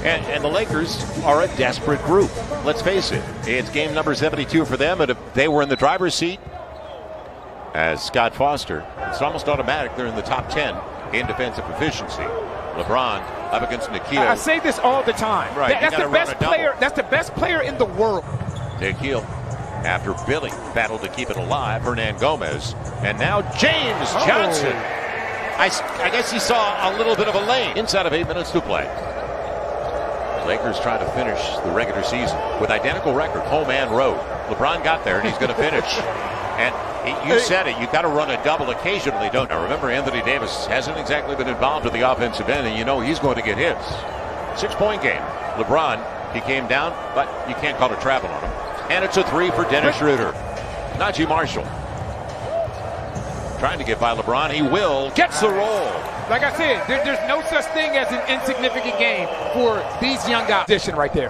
And the Lakers are a desperate group. Let's face it. It's game number 72 for them, and if they were in the driver's seat as Scott Foster, it's almost automatic they're in the top 10 in defensive efficiency. LeBron up against Nikhil. I say this all the time. Right, That's the best player. That's the best player in the world. Nikhil, after Billy battled to keep it alive, Hernan Gomez, and now James Johnson. I guess he saw a little bit of a lane inside of 8 minutes to play. Lakers trying to finish the regular season with identical record, home and road. LeBron got there, and he's going to finish. And you said it, you got to run a double occasionally, don't you? Remember, Anthony Davis hasn't exactly been involved with the offensive end, and you know he's going to get his. 6-point game. LeBron, he came down, but you can't call it travel on him. And it's a 3 for Dennis Schroeder. Najee Marshall trying to get by LeBron. He will. Gets the roll. Like I said, there's no such thing as an insignificant game for these young guys. Position right there.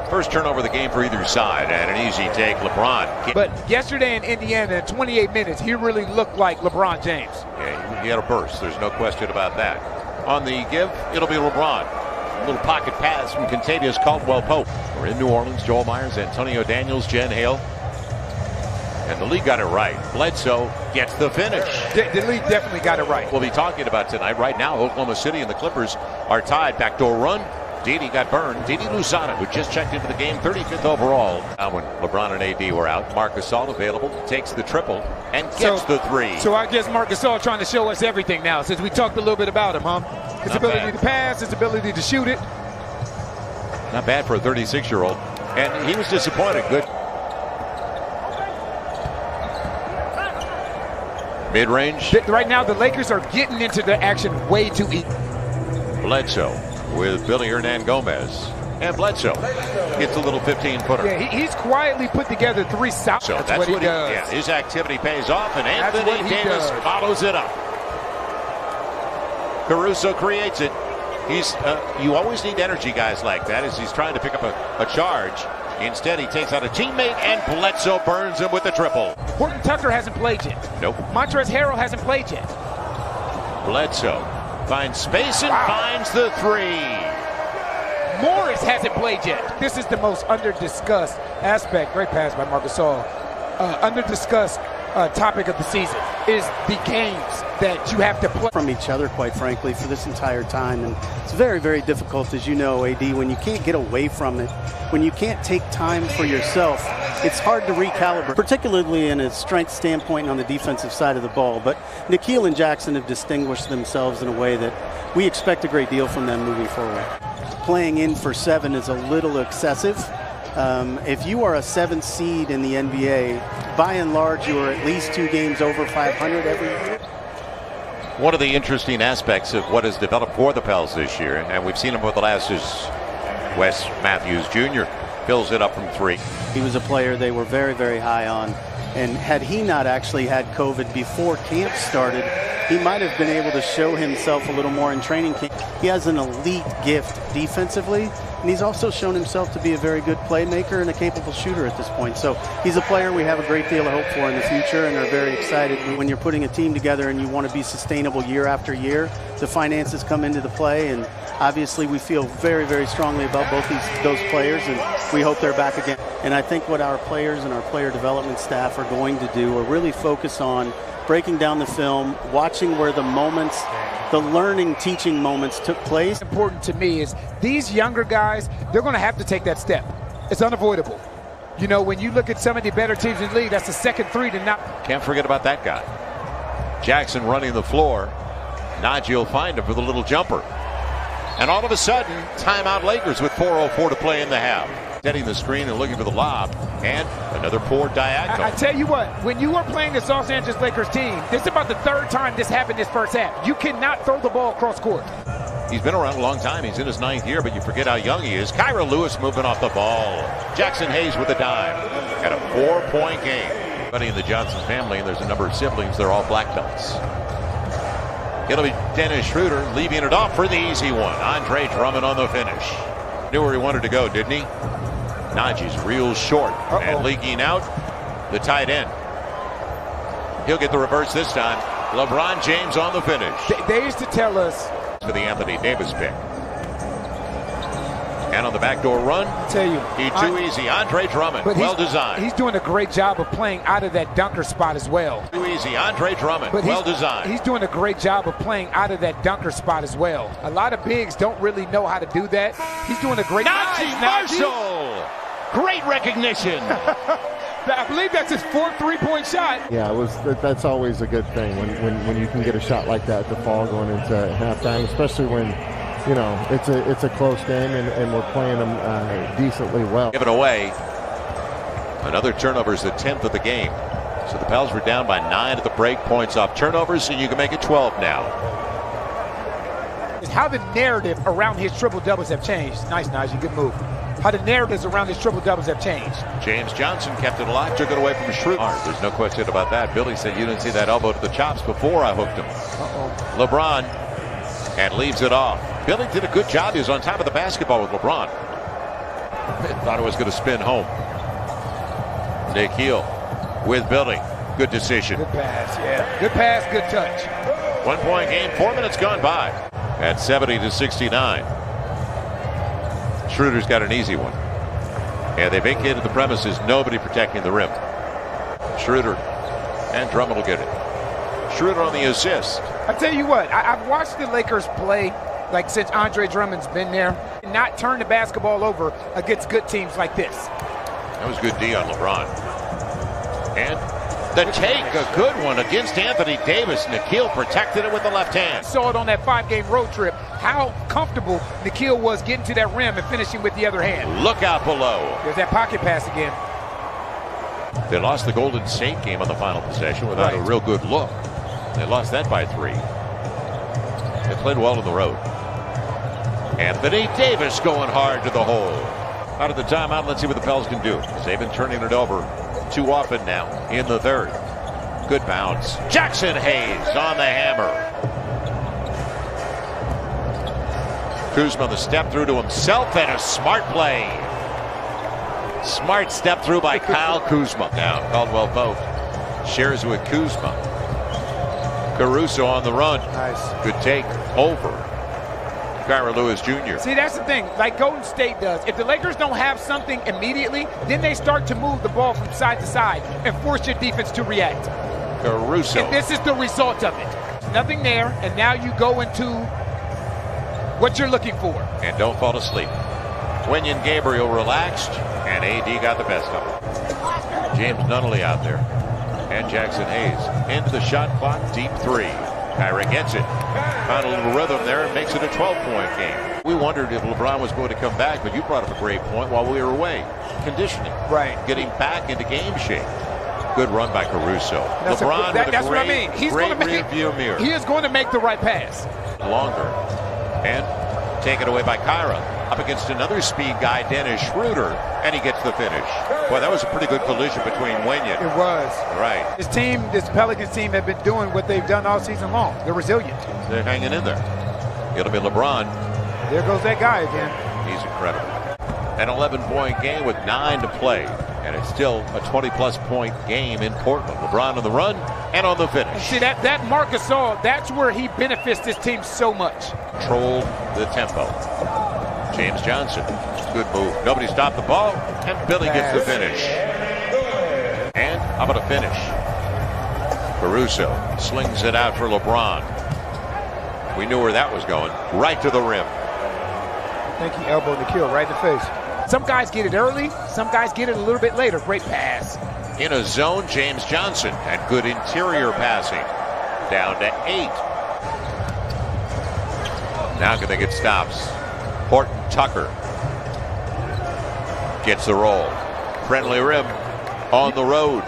First turnover of the game for either side, and an easy take, LeBron. But yesterday in Indiana, in 28 minutes, he really looked like LeBron James. Yeah, he had a burst. There's no question about that. On the give, it'll be LeBron. A little pocket pass from Contavious Caldwell-Pope. We're in New Orleans. Joel Myers, Antonio Daniels, Jen Hale. And the league got it right. Bledsoe gets the finish. The league definitely got it right. We'll be talking about tonight. Right now, Oklahoma City and the Clippers are tied. Backdoor run. Didi got burned. Didi Luzana, who just checked into the game, 35th overall. Now when LeBron and AD were out, Marc Gasol available, takes the triple, and gets the 3. So I guess Marc Gasol trying to show us everything now, since we talked a little bit about him, huh? His ability to pass, his ability to shoot it. Not bad for a 36-year-old. And he was disappointed. Good. Mid-range. Right now, the Lakers are getting into the action way too easy. Bledsoe with Billy Hernan Gomez. And Bledsoe gets a little 15-footer. Yeah, he's quietly put together 3 solid. So that's what he does. Yeah, his activity pays off, and Anthony Davis follows it up. Caruso creates it. You always need energy guys like that as he's trying to pick up a charge. Instead, he takes out a teammate, and Bledsoe burns him with the triple. Horton Tucker hasn't played yet. Nope. Montrezl Harrell hasn't played yet. Bledsoe finds space and finds the 3. Morris hasn't played yet. This is the most under-discussed aspect. Great pass by Marc Gasol. Under-discussed topic of the season is the games that you have to play from each other, quite frankly, for this entire time. And it's very, very difficult, as you know, AD, when you can't get away from it, when you can't take time for yourself, it's hard to recalibrate, particularly in a strength standpoint on the defensive side of the ball. But Nikhil and Jackson have distinguished themselves in a way that we expect a great deal from them moving forward. Playing in for 7 is a little excessive. If you are a 7th seed in the NBA, by and large, you are at least 2 games over 500 every year. One of the interesting aspects of what has developed for the Pels this year, and we've seen him over the last, is Wes Matthews Jr. fills it up from 3. He was a player they were very, very high on. And had he not actually had COVID before camp started, he might have been able to show himself a little more in training camp. He has an elite gift defensively, and he's also shown himself to be a very good playmaker and a capable shooter at this point. So he's a player we have a great deal of hope for in the future and are very excited. When you're putting a team together and you want to be sustainable year after year, the finances come into the play, and obviously we feel very, very strongly about both those players, and we hope they're back again. And I think what our players and our player development staff are going to do are really focus on breaking down the film, watching where the moments, the learning, teaching moments took place. Important to me is these younger guys, they're going to have to take that step. It's unavoidable. You know, when you look at some of the better teams in the league, that's the second 3 to not. Can't forget about that guy. Jackson running the floor. Najee will find him for the little jumper. And all of a sudden, timeout Lakers with 4:04 to play in the half. Setting the screen and looking for the lob, and another poor diagonal. I tell you what, when you are playing this Los Angeles Lakers team, this is about the 3rd time this happened this first half. You cannot throw the ball across court. He's been around a long time. He's in his 9th year, but you forget how young he is. Kyra Lewis moving off the ball. Jackson Hayes with a dime. Got a 4-point game. Buddy in the Johnson family, and there's a number of siblings. They're all black belts. It'll be Dennis Schroeder leaving it off for the easy one. Andre Drummond on the finish. Knew where he wanted to go, didn't he? Najee's real short and leaking out the tight end. He'll get the reverse this time. LeBron James on the finish. They used to tell us for the Anthony Davis pick. And on the backdoor run, I tell you, too easy. Andre Drummond, well designed. He's doing a great job of playing out of that dunker spot as well. Too easy. Andre Drummond, well designed. He's doing a great job of playing out of that dunker spot as well. A lot of bigs don't really know how to do that. He's doing a great job. Marshall, great recognition. I believe that's his fourth three-point shot. Yeah, that's always a good thing when you can get a shot like that to fall going into halftime, especially when it's a close game and we're playing them decently well. Given away. Another turnover is the 10th of the game. So the Pels were down by 9 at the break. Points off turnovers, so you can make it 12 now. How the narrative around his triple-doubles have changed. Nice, Najee. Good move. How the narratives around his triple-doubles have changed. James Johnson kept it alive, took it away from Schroeder. There's no question about that. Billy said you didn't see that elbow to the chops before I hooked him. LeBron, and leaves it off. Billy did a good job. He was on top of the basketball with LeBron. Thought it was going to spin home. Nikhil with Billy. Good decision. Good pass, yeah. Good pass, good touch. 1 point game, 4 minutes gone by. At 70-69. Schroeder's got an easy one. And they vacated the premises, nobody protecting the rim. Schroeder and Drummond will get it. Schroeder on the assist. I tell you what, I've watched the Lakers play like since Andre Drummond's been there, and not turn the basketball over against good teams like this. That was good D on LeBron. And the take, a good one against Anthony Davis. Nikhil protected it with the left hand. Saw it on that 5-game road trip, how comfortable Nikhil was getting to that rim and finishing with the other hand. Look out below. There's that pocket pass again. They lost the Golden State game on the final possession without a real good look. They lost that by 3. They played well on the road. Anthony Davis going hard to the hole. Out of the timeout, let's see what the Pels can do. They've been turning it over too often now in the third. Good bounce. Jackson Hayes on the hammer. Kuzma the step through to himself and a smart play. Smart step through by Kyle Kuzma. Now Caldwell Pope shares with Kuzma. Caruso on the run. Nice. Good take over Kyra Lewis Jr. See, that's the thing, like Golden State does. If the Lakers don't have something immediately, then they start to move the ball from side to side and force your defense to react. Caruso. And this is the result of it. There's nothing there, and now you go into what you're looking for. And don't fall asleep. Wenyen Gabriel relaxed, and AD got the best of it. James Nunnally out there. And Jackson Hayes into the shot clock, deep 3. Kyra gets it. Found a little rhythm there and makes it a 12-point game. We wondered if LeBron was going to come back, but you brought up a great point while we were away. Conditioning. Right. Getting back into game shape. Good run by Caruso. That's LeBron with a that's great, what I mean. He's great going to make, rear-view mirror. He is going to make the right pass. Longer. And taken away by Kyra. Up against another speed guy, Dennis Schroeder, and he gets the finish. Boy, that was a pretty good collision between Wenyen. It was. Right. This Pelicans team have been doing what they've done all season long. They're resilient. They're hanging in there. It'll be LeBron. There goes that guy again. He's incredible. An 11-point game with 9 to play. And it's still a 20-plus point game in Portland. LeBron on the run and on the finish. See, that Marc Gasol, that's where he benefits this team so much. Controlled the tempo. James Johnson, good move. Nobody stopped the ball, and Billy gets the finish. And how about a finish? Caruso slings it out for LeBron. We knew where that was going. Right to the rim. I think he elbowed Nikhil right in the face. Some guys get it early, some guys get it a little bit later. Great pass. In a zone, James Johnson, and good interior passing. Down to 8. Now can they get stops? Horton Tucker gets the roll. Friendly rim on the road.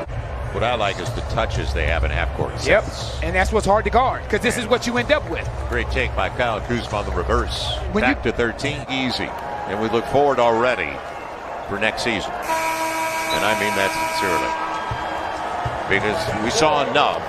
What I like is the touches they have in half-court sets. Yep, and that's what's hard to guard, because this is what you end up with. Great take by Kyle Kuzma on the reverse. Back to 13, easy. And we look forward already for next season. And I mean that sincerely. Because we saw enough